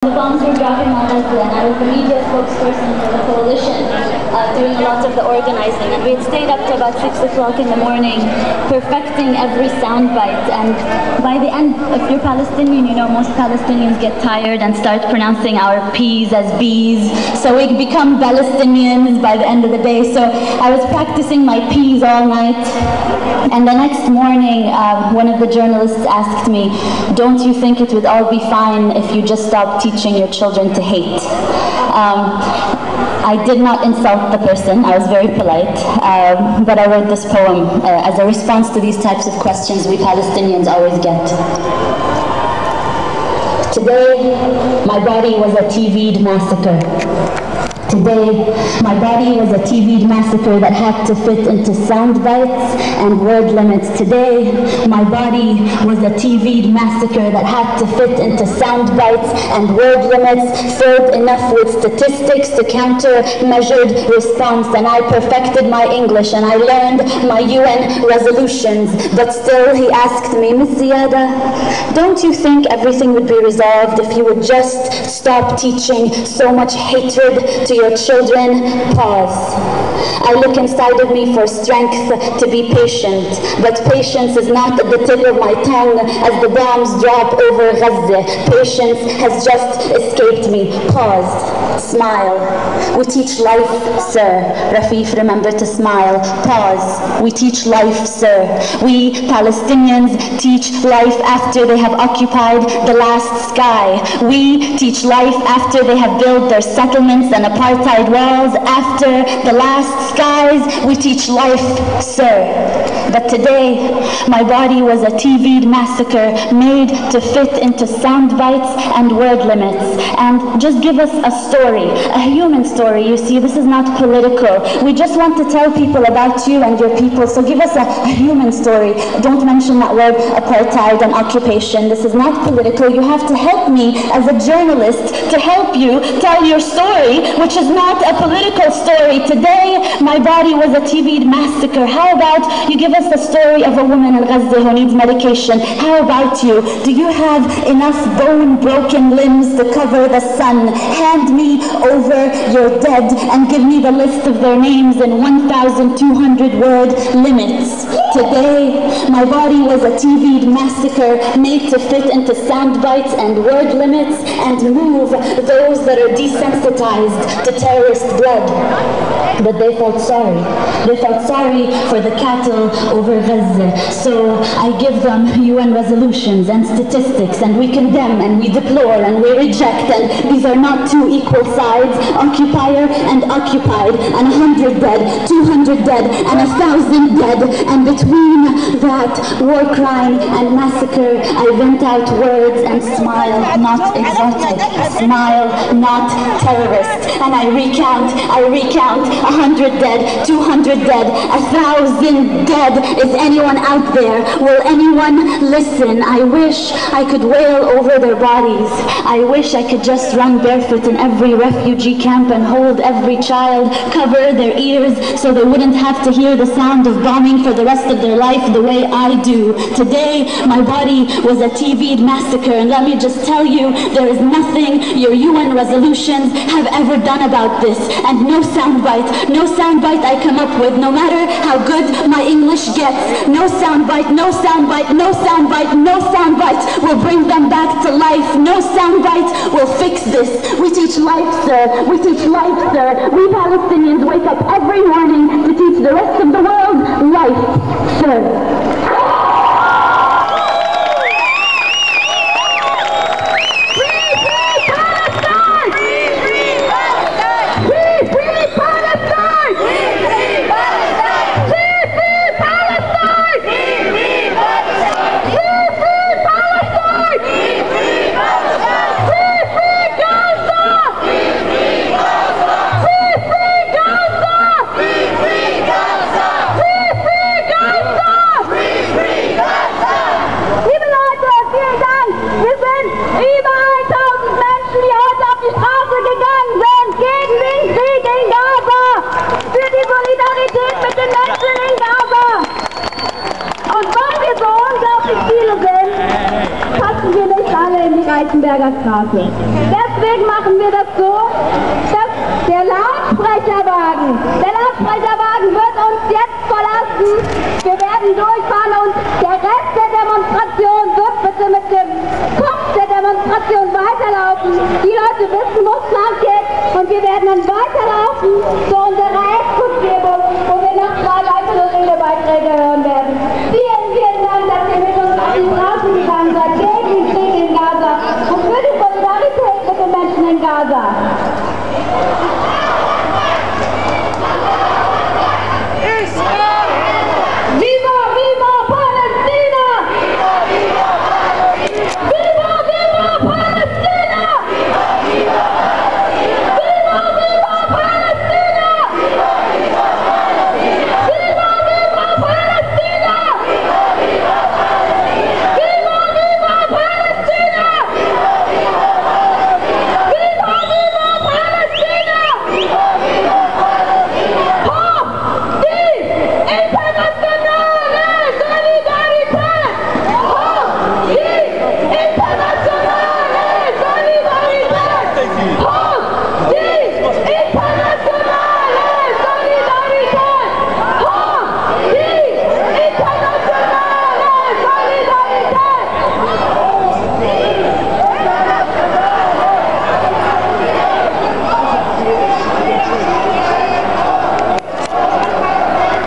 The bombs were dropping on Gaza, and I was the media spokesperson for the coalition, doing a lot of the organizing. And we had stayed up to about 6 o'clock in the morning, perfecting every soundbite. And by the end, if you're Palestinian, you know most Palestinians get tired and start pronouncing our P's as B's. So we become Palestinians by the end of the day. So I was practicing my P's all night. And the next morning, one of the journalists asked me, "Don't you think it would all be fine if you just stopped teaching your children to hate?" I did not insult the person, I was very polite, but I wrote this poem as a response to these types of questions we Palestinians always get. Today, my body was a TV'd massacre. Today, my body was a TV'd massacre that had to fit into sound bites and word limits. Today, my body was a TV'd massacre that had to fit into sound bites and word limits, filled enough with statistics to counter measured response. And I perfected my English and I learned my UN resolutions. But still, he asked me, "Miss Ziyada, don't you think everything would be resolved if you would just stop teaching so much hatred to your children?" Pause. I look inside of me for strength to be patient, but patience is not at the tip of my tongue as the bombs drop over Gaza. Patience has just escaped me. Pause. Smile. We teach life, sir. Rafif, remember to smile. Pause. We teach life, sir. We Palestinians teach life after they have occupied the last sky. We teach life after they have built their settlements and apartheid walls. After the last skies, we teach life, sir. But today, my body was a TV'd massacre made to fit into sound bites and word limits. And just give us a story, a human story. You see, this is not political. We just want to tell people about you and your people. So give us a human story. Don't mention that word apartheid and occupation. This is not political. You have to help me as a journalist to help you tell your story, which is not a political story. Today, my body was a TV'd massacre. How about you give us the story of a woman in Gaza who needs medication? How about you? Do you have enough bone-broken limbs to cover the sun? Hand me over your dead and give me the list of their names in 1,200 word limits. Today, my body was a TV'd massacre made to fit into sound bites and word limits and move those that are desensitized to terrorist blood. But they felt sorry. They felt sorry for the cattle over Gaza. So I give them UN resolutions and statistics, and we condemn and we deplore and we reject, and these are not two equal sides, occupier and occupied, and 100 dead, 200 dead, and 1,000 dead. And between that war crime and massacre, I vent out words and smile, not exotic, smile, not terrorist. And I recount 100 dead, 200 dead, 1,000 dead. Is anyone out there? Will anyone listen? I wish I could wail over their bodies. I wish I could just run barefoot in every refugee camp and hold every child, cover their ears so they wouldn't have to hear the sound of bombing for the rest of their life the way I do. Today, my body was a TV'd massacre, and let me just tell you, there is nothing your UN resolutions have ever done about this, and no soundbite I come up with, no matter how good my English gets, no soundbite will bring them back to life. No soundbite will fix this. We teach life, sir. We teach life, sir. We Palestinians wake up every morning to teach the rest of the world life, sir. Kreuzberger Straße. Deswegen machen wir das so, dass der Lautsprecherwagen wird uns jetzt verlassen. Wir werden durchfahren und der Rest der Demonstration wird bitte mit dem Kopf der Demonstration weiterlaufen. Die Leute wissen, wo es lang geht und wir werden dann weiterlaufen zu unserer Exklusivung, wo wir noch 2 weitere Redebeiträge hören werden. Vielen, vielen Dank, dass ihr mit uns auf die Straßen gegangen seid, gegen den Krieg in Gaza und für die Solidarität mit den Menschen in Gaza.